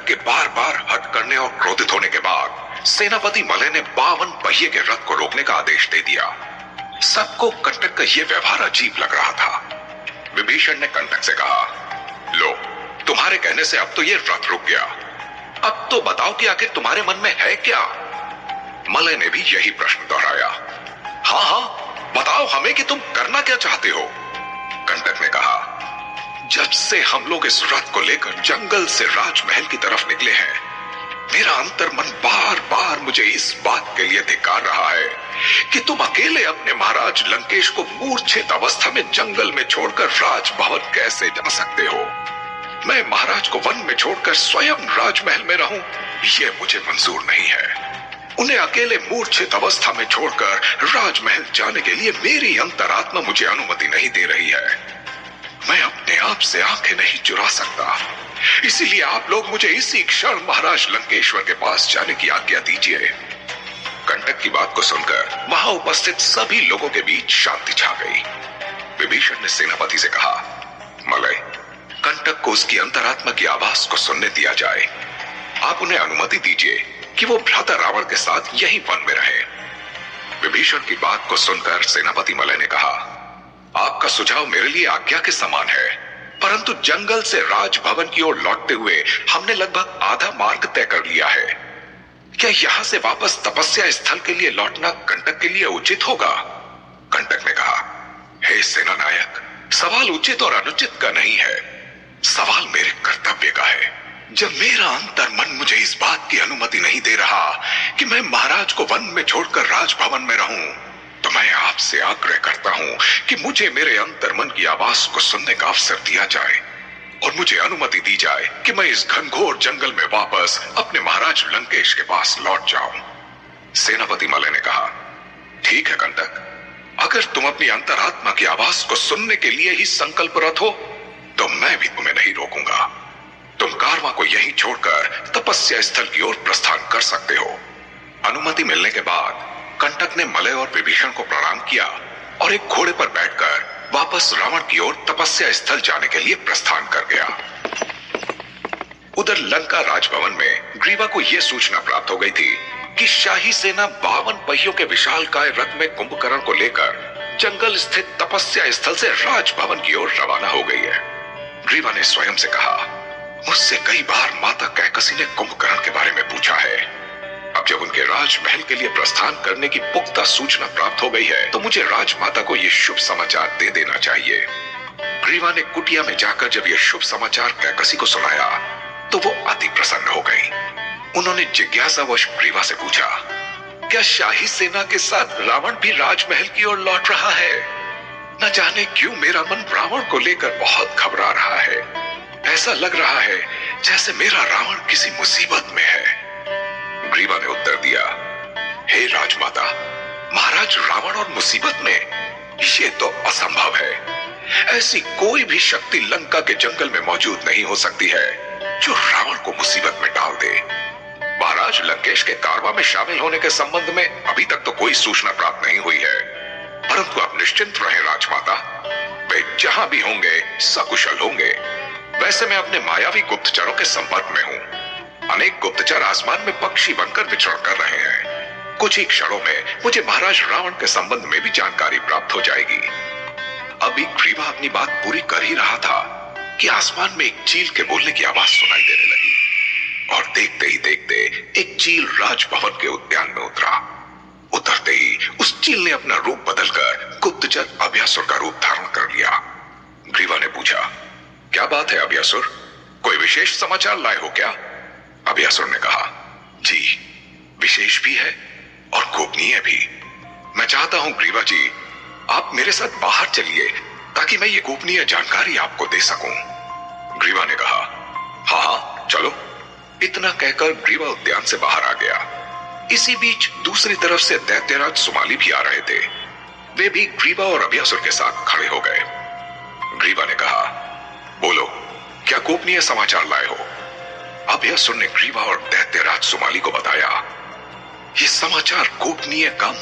के बार बार हट करने और क्रोधित होने के बाद सेनापति मलय ने 52 पहिए के रथ को रोकने का आदेश दे दिया। सबको कंटक का यह व्यवहार अजीब लग रहा था। विभीषण ने कंटक से कहा, लो, तुम्हारे कहने से अब तो ये रथ रुक गया। अब तो बताओ कि आखिर तुम्हारे मन में है क्या? मलय ने भी यही प्रश्न दोहराया। हाँ हाँ, बताओ हमें कि तुम करना क्या चाहते हो। कंटक ने कहा, जब से हम लोग इस रथ को लेकर जंगल से राजमहल की तरफ निकले हैं, मेरा अंतर्मन बार बार मुझे इस बात के लिए धिक्कार रहा है कि तुम अकेले अपने महाराज लंकेश को मूर्छित अवस्था में जंगल में छोड़कर राजभवन कैसे जा सकते हो। मैं महाराज को वन में छोड़कर स्वयं राजमहल में रहूं, यह मुझे मंजूर नहीं है। उन्हें अकेले मूर्छित अवस्था में छोड़कर राजमहल जाने के लिए मेरी अंतरात्मा मुझे अनुमति नहीं दे रही है। मैं अपने आप से आंखें नहीं चुरा सकता, इसीलिए आप लोग मुझे इसी क्षण महाराज लंकेश्वर के पास जाने की आज्ञा दीजिए। कंटक की बात को सुनकर वहां उपस्थित सभी लोगों के बीच शांति छा गई। विभीषण ने सेनापति से कहा, मलय, कंटक को उसकी अंतरात्मा की आवाज को सुनने दिया जाए। आप उन्हें अनुमति दीजिए कि वो भ्राता रावण के साथ यही वन में रहे। विभीषण की बात को सुनकर सेनापति मलय ने कहा, आपका सुझाव मेरे लिए आज्ञा के समान है, परंतु जंगल से राजभवन की ओर लौटते हुए हमने लगभग आधा मार्ग तय कर लिया है। क्या यहां से वापस तपस्या स्थल के लिए लौटना कंटक के लिए उचित होगा? कंटक ने कहा, हे सेना नायक, सवाल उचित और अनुचित का नहीं है, सवाल मेरे कर्तव्य का है। जब मेरा अंतर्मन मुझे इस बात की अनुमति नहीं दे रहा कि मैं महाराज को वन में छोड़कर राजभवन में रहूं, तो मैं आपसे आग्रह करता हूं कि मुझे मेरे अंतर्मन की आवाज को सुनने का अवसर दिया जाए और मुझे अनुमति दी जाए कि मैं इस घनघोर जंगल में वापस अपने महाराज लंकेश के पास लौट जाऊं। सेनापति मलय ने कहा, ठीक है कंटक, अगर तुम अपनी अंतरात्मा की आवाज को सुनने के लिए ही संकल्परत हो तो मैं भी तुम्हें नहीं रोकूंगा। तुम कारवां को यहीं छोड़कर तपस्या स्थल की ओर प्रस्थान कर सकते हो। अनुमति मिलने के बाद कंटक ने मलय और विभीषण को प्रणाम किया और एक घोड़े पर बैठकर वापस रावण की ओर तपस्या स्थल जाने के लिए प्रस्थान कर गया। उधर लंका राजभवन में ग्रीवा को यह सूचना प्राप्त हो गई थी कि शाही सेना 52 पहियों के विशालकाय रथ में कुंभकर्ण को लेकर जंगल स्थित तपस्या स्थल से राजभवन की ओर रवाना हो गई है। ग्रीवा ने स्वयं से कहा, मुझसे कई बार माता कैकसी ने कुंभकर्ण के बारे में पूछा है। अब जब उनके राजमहल के लिए प्रस्थान करने की पुख्ता सूचना प्राप्त हो गई है तो मुझे राजमाता को यह शुभ समाचार दे देना चाहिए। ग्रीवा ने कुटिया में जाकर जब यह शुभ समाचार कैकसी को सुनाया तो वो अति प्रसन्न हो गई। उन्होंने जिज्ञासावश ग्रीवा से पूछा, क्या शाही सेना के साथ रावण भी राजमहल की ओर लौट रहा है? न जाने क्यों मेरा मन रावण को लेकर बहुत घबरा रहा है। ऐसा लग रहा है जैसे मेरा रावण किसी मुसीबत में है। ग्रीवा ने उत्तर दिया, हे राजमाता, महाराज रावण और मुसीबत में, ये तो असंभव है। ऐसी कोई भी शक्ति लंका के जंगल में मौजूद नहीं हो सकती है जो रावण को मुसीबत में डाल दे। महाराज लंकेश के कारवां में शामिल होने के संबंध में अभी तक तो कोई सूचना प्राप्त नहीं हुई है, परंतु आप निश्चिंत रहें राजमाता, वे जहां भी होंगे सकुशल होंगे। वैसे मैं अपने मायावी गुप्तचरों के संपर्क में हूं। अनेक गुप्तचर आसमान में पक्षी बनकर विचरण कर रहे हैं। कुछ ही क्षणों में मुझे महाराज रावण के संबंध में भी जानकारी प्राप्त हो जाएगी। अभी ग्रीवा अपनी बात पूरी कर ही रहा था कि आसमान में एक चील के बोलने की आवाज सुनाई देने लगी और देखते ही देखते एक चील राजभवन के उद्यान में उतरा। उतरते ही उस चील ने अपना रूप बदलकर गुप्तचर अभ्यासुर का रूप धारण कर लिया। ग्रीवा ने पूछा, क्या बात है अभ्यासुर, कोई विशेष समाचार लाए हो क्या? अभ्यासुर ने कहा, जी, विशेष भी है और गोपनीय भी। मैं चाहता हूं ग्रीवा जी, आप मेरे साथ बाहर चलिए ताकि मैं ये गोपनीय जानकारी आपको दे सकूं। ग्रीवा ने कहा, हाँ हाँ चलो। इतना कहकर ग्रीवा उद्यान से बाहर आ गया। इसी बीच दूसरी तरफ से दैत्यराज सुमाली भी आ रहे थे। वे भी ग्रीवा और अभ्यासुर के साथ खड़े हो गए। ग्रीवा ने कहा, बोलो, क्या गोपनीय समाचार लाए हो? अभ्यासुर ने ग्रीवा और दैत्यराज सुमाली को बताया, ये समाचार गोपनीय कम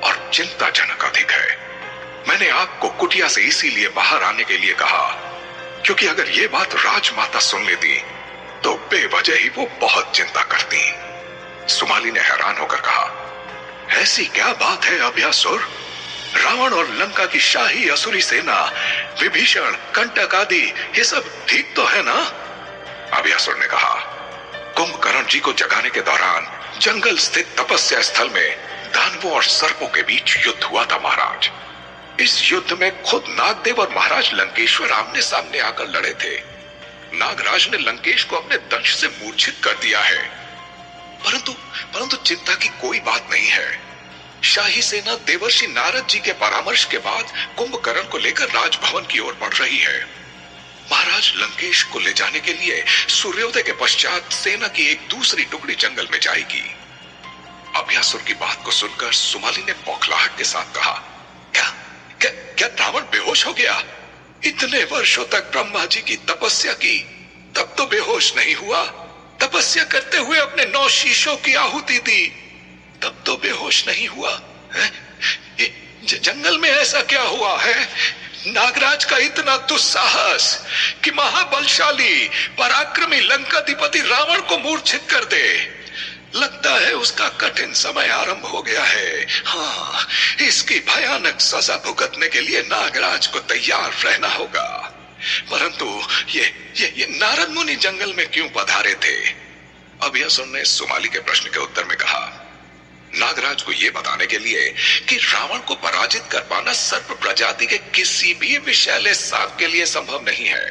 और चिंताजनक अधिक है। मैंने आपको कुटिया से इसीलिए बाहर आने के लिए कहा क्योंकि अगर ये बात राजमाता सुन लेती तो बेवजह ही वो बहुत चिंता करती। सुमाली ने हैरान होकर कहा, ऐसी क्या बात है अभ्यासुर? रावण और लंका की शाही असुरी सेना, विभीषण, कंटक आदि, ये सब ठीक तो है ना? अभ्यासुर ने कहा, कुंभकर्ण जी को जगाने के दौरान जंगल स्थित तपस्या स्थल में दानवों और सर्पों के बीच युद्ध हुआ था महाराज। इस युद्ध में खुद नागदेव और महाराज लंकेश्वर आमने सामने आकर लड़े थे। नागराज ने लंकेश को अपने दंश से मूर्छित कर दिया है। परंतु चिंता की कोई बात नहीं है। शाही सेना देवर्षि नारद जी के परामर्श के बाद कुंभकर्ण को लेकर राजभवन की ओर बढ़ रही है। महाराज लंकेश को ले जाने के लिए सूर्योदय के पश्चात सेना की एक दूसरी टुकड़ी जंगल में जाएगी। अभ्यासुर की बात को सुनकर सुमाली ने बौखलाहट के साथ कहा, क्या रावण बेहोश हो गया? इतने वर्षों तक ब्रह्मा जी की तपस्या की, तब तो बेहोश नहीं हुआ। तपस्या करते हुए अपने 9 शीशों की आहुति दी, तब तो बेहोश नहीं हुआ है? जंगल में ऐसा क्या हुआ है? नागराज का इतना दुस्साहस कि महाबलशाली पराक्रमी लंकाधिपति रावण को मूर्छित कर दे। लगता है उसका कठिन समय आरंभ हो गया है। हाँ, इसकी भयानक सजा भुगतने के लिए नागराज को तैयार रहना होगा। परंतु ये नारद मुनि जंगल में क्यों पधारे थे? अभ्यासुर ने सुमाली के प्रश्न के उत्तर में कहा, नागराज को यह बताने के लिए कि रावण को पराजित कर पाना सर्प प्रजाति के किसी भी विषैले सांप के लिए संभव नहीं है।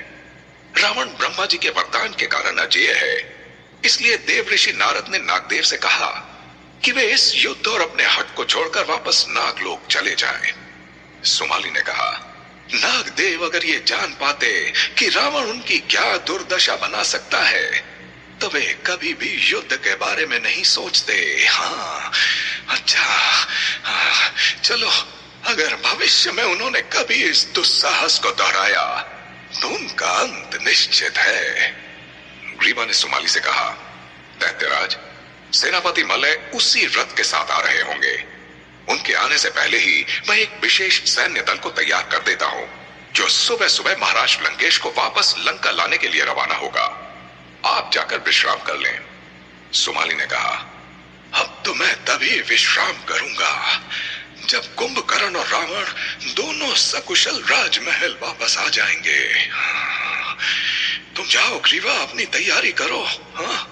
रावण ब्रह्मा जी के वरदान के कारण अजेय है। इसलिए देव ऋषि नारद ने नागदेव से कहा कि वे इस युद्ध और अपने हट को छोड़कर वापस नागलोक चले जाएं। सुमाली ने कहा, नागदेव अगर ये जान पाते कि रावण उनकी क्या दुर्दशा बना सकता है तो वे कभी भी युद्ध के बारे में नहीं सोचते। हाँ, अच्छा, चलो, अगर भविष्य में उन्होंने कभी इस दुस्साहस को दोहराया तो उनका अंत निश्चित है। ग्रीवा ने सुमाली से कहा, दैत्यराज, सेनापति मलय उसी रथ के साथ आ रहे होंगे। उनके आने से पहले ही मैं एक विशेष सैन्य दल को तैयार कर देता हूं, जो सुबह सुबह महाराज लंकेश को वापस लंका लाने के लिए रवाना होगा। आप जाकर विश्राम कर लें। सुमाली ने कहा, अब तो मैं तभी विश्राम करूंगा जब कुंभकर्ण और रावण दोनों सकुशल राजमहल वापस आ जाएंगे। तुम जाओ ग्रीवा, अपनी तैयारी करो। हाँ,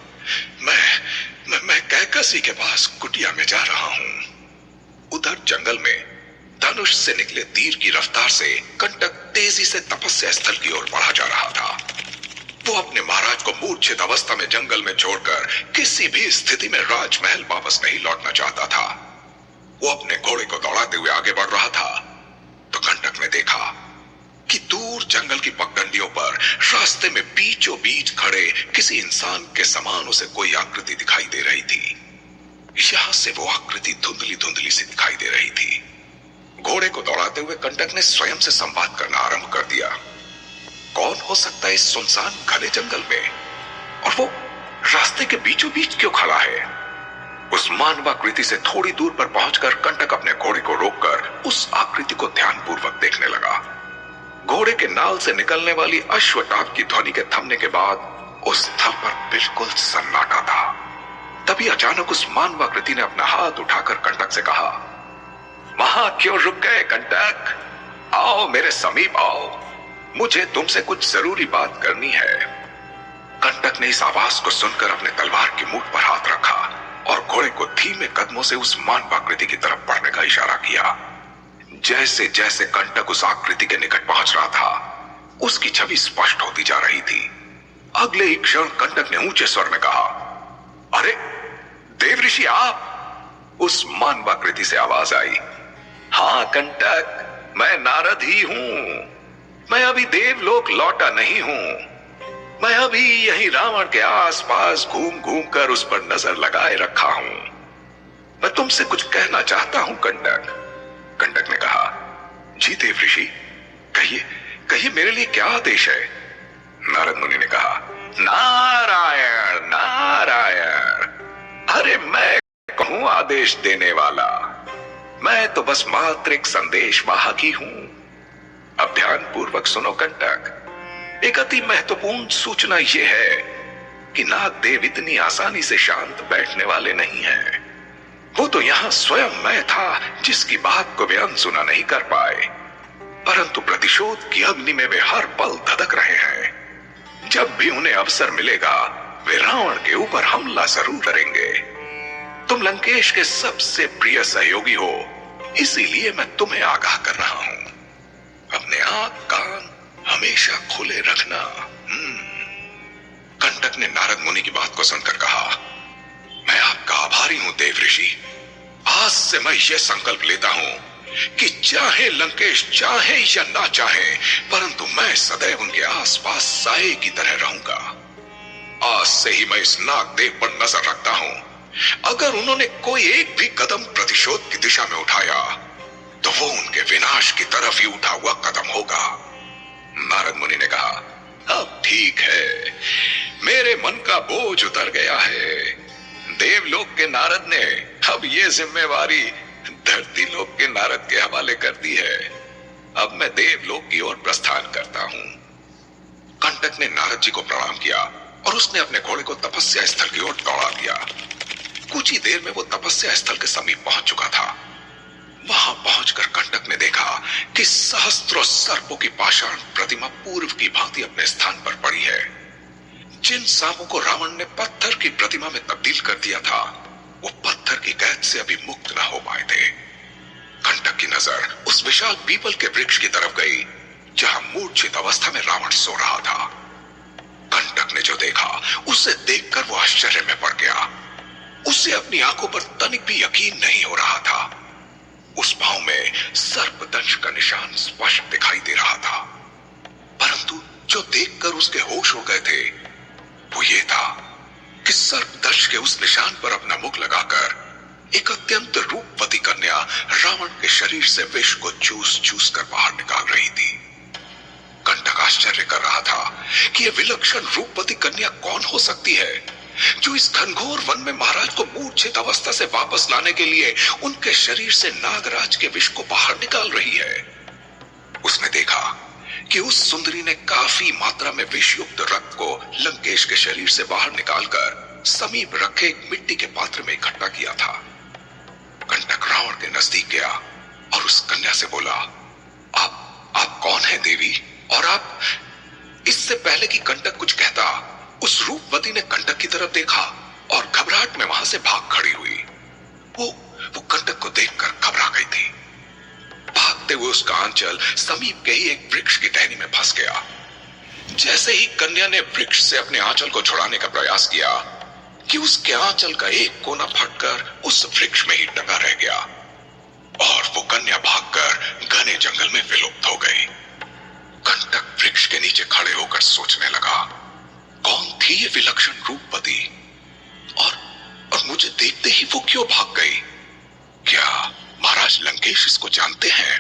मैं कैकसी के पास कुटिया में जा रहा हूं। उधर जंगल में धनुष से निकले तीर की रफ्तार से कंटक तेजी से तपस्या स्थल की ओर बढ़ा जा रहा था। वो अपने महाराज को मूर्छित अवस्था में जंगल में छोड़कर किसी भी स्थिति में राजमहल वापस नहीं लौटना चाहता था। वो अपने घोड़े को दौड़ाते हुए आगे बढ़ रहा था तो कंटक ने देखा कि दूर जंगल की पगडंडियों पर रास्ते में बीचों बीच खड़े किसी इंसान के समान उसे कोई आकृति दिखाई दे रही थी। यहां से वो आकृति धुंधली धुंधली सी दिखाई दे रही थी। घोड़े को दौड़ाते हुए कंटक ने स्वयं से संवाद करना आरंभ कर दिया। कौन हो सकता है इस सुनसान घने जंगल में, और वो रास्ते के बीचों बीच क्यों खड़ा है? उस मानवाकृति से थोड़ी दूर पर पहुंचकर कंटक अपने घोड़े को रोककर उस आकृति को ध्यानपूर्वक देखने लगा। घोड़े के नाल से निकलने वाली अश्वटाप की ध्वनि के थमने के बाद उस स्थल पर बिल्कुल सन्नाटा था। तभी अचानक उस मानवाकृति ने अपना हाथ उठाकर कंटक से कहा, वहां क्यों रुक गए कंटक? आओ, मेरे समीप आओ, मुझे तुमसे कुछ जरूरी बात करनी है। कंटक ने इस आवाज को सुनकर अपने तलवार की मुठ पर हाथ रखा और घोड़े को धीमे कदमों से उस मानवाकृति की तरफ बढ़ने का इशारा किया। जैसे जैसे कंटक उस आकृति के निकट पहुंच रहा था, उसकी छवि स्पष्ट होती जा रही थी। अगले ही क्षण कंटक ने ऊंचे स्वर में कहा, अरे देव ऋषि आप? उस मानवाकृति से आवाज आई, हाँ कंटक, मैं नारद ही हूं। मैं अभी देवलोक लौटा नहीं हूं। मैं अभी यहीं रावण के आसपास घूम घूम कर उस पर नजर लगाए रखा हूं। मैं तुमसे कुछ कहना चाहता हूं कंटक। कंटक ने कहा, जी देव ऋषि, कहिए मेरे लिए क्या आदेश है? नारद मुनि ने कहा, नारायण नारायण, अरे मैं कहूं आदेश देने वाला, मैं तो बस मात्र एक संदेश वाहक ही हूं। अब ध्यान पूर्वक सुनो कंटक, एक अति महत्वपूर्ण सूचना यह है कि नागदेव इतनी आसानी से शांत बैठने वाले नहीं हैं। वो तो यहां स्वयं मैं था जिसकी बात को वे अनसुना नहीं कर पाए, परंतु प्रतिशोध की अग्नि में वे हर पल धधक रहे हैं। जब भी उन्हें अवसर मिलेगा वे रावण के ऊपर हमला जरूर करेंगे। तुम लंकेश के सबसे प्रिय सहयोगी हो, इसीलिए मैं तुम्हें आगाह कर रहा हूं। अपने आंख कान हमेशा खुले रखना। कंटक ने नारद मुनि की बात को सुनकर कहा, मैं आपका आभारी हूं देव ऋषि। आज से मैं यह संकल्प लेता हूं कि चाहे लंकेश चाहे या ना चाहे, परंतु मैं सदैव उनके आसपास साए की तरह रहूंगा। आज से ही मैं इस नागदेव पर नजर रखता हूं। अगर उन्होंने कोई एक भी कदम प्रतिशोध की दिशा में उठाया तो वो उनके विनाश की तरफ ही उठा हुआ कदम होगा। नारद मुनि ने कहा, अब ठीक है, मेरे मन का बोझ उतर गया है। देवलोक के नारद ने अब ये जिम्मेवारी धरती लोक के नारद के हवाले कर दी है। अब मैं देवलोक की ओर प्रस्थान करता हूं। कंटक ने नारद जी को प्रणाम किया और उसने अपने घोड़े को तपस्या स्थल की ओर दौड़ा दिया। कुछ ही देर में वो तपस्या स्थल के समीप पहुंच चुका था। वहां पहुंचकर कंटक ने देखा कि सहस्त्रों सर्पों की पाषाण प्रतिमा पूर्व की भांति अपने स्थान पर पड़ी है। जिन सांपों को रावण ने पत्थर की प्रतिमा में तब्दील कर दिया था, वो पत्थर की कैद से अभी मुक्त न हो पाए थे। कंटक की नजर उस विशाल पीपल के वृक्ष की तरफ गई जहां मूर्छित अवस्था में रावण सो रहा था। कंटक ने जो देखा उसे देखकर वो आश्चर्य में पड़ गया। उसे अपनी आंखों पर तनिक भी यकीन नहीं हो रहा था। उस पांव में सर्पदंश का निशान स्पष्ट दिखाई दे रहा था, परंतु जो देखकर उसके होश उड़ गए थे वो ये था कि सर्पदंश के उस निशान पर अपना मुख लगाकर एक अत्यंत रूपवती कन्या रावण के शरीर से विष को चूस चूस कर बाहर निकाल रही थी। कंटक आश्चर्य कर रहा था कि यह विलक्षण रूपवती कन्या कौन हो सकती है जो इस घनघोर वन में महाराज को मूर्छित अवस्था से वापस लाने के लिए उनके शरीर से नागराज के विष को बाहर निकाल रही है। उसने देखा कि उस सुंदरी ने काफी मात्रा में विषयुक्त रक्त को लंकेश के शरीर से बाहर निकालकर समीप रखे एक मिट्टी के पात्र में इकट्ठा किया था। कंटक रावण के नजदीक गया और उस कन्या से बोला, आप कौन है देवी? और आप? इससे पहले कि कंटक कुछ कहता, उस रूपवती ने कंटक की तरफ देखा और घबराहट में वहां से भाग खड़ी हुई। वो कंटक को देखकर घबरा गई थी। भागते हुए उसका आंचल समीप के ही एक वृक्ष की टहनी में फंस गया। जैसे ही कन्या ने वृक्ष से अपने आंचल को छुड़ाने का प्रयास किया कि उसके आंचल का एक कोना फटकर उस वृक्ष में ही टंगा रह गया और वो कन्या भागकर घने जंगल में विलुप्त हो गई। कंटक वृक्ष के नीचे खड़े होकर सोचने लगा, कौन थी ये विलक्षण रूपवती और मुझे देखते ही वो क्यों भाग गई? क्या महाराज लंकेश इसको जानते हैं?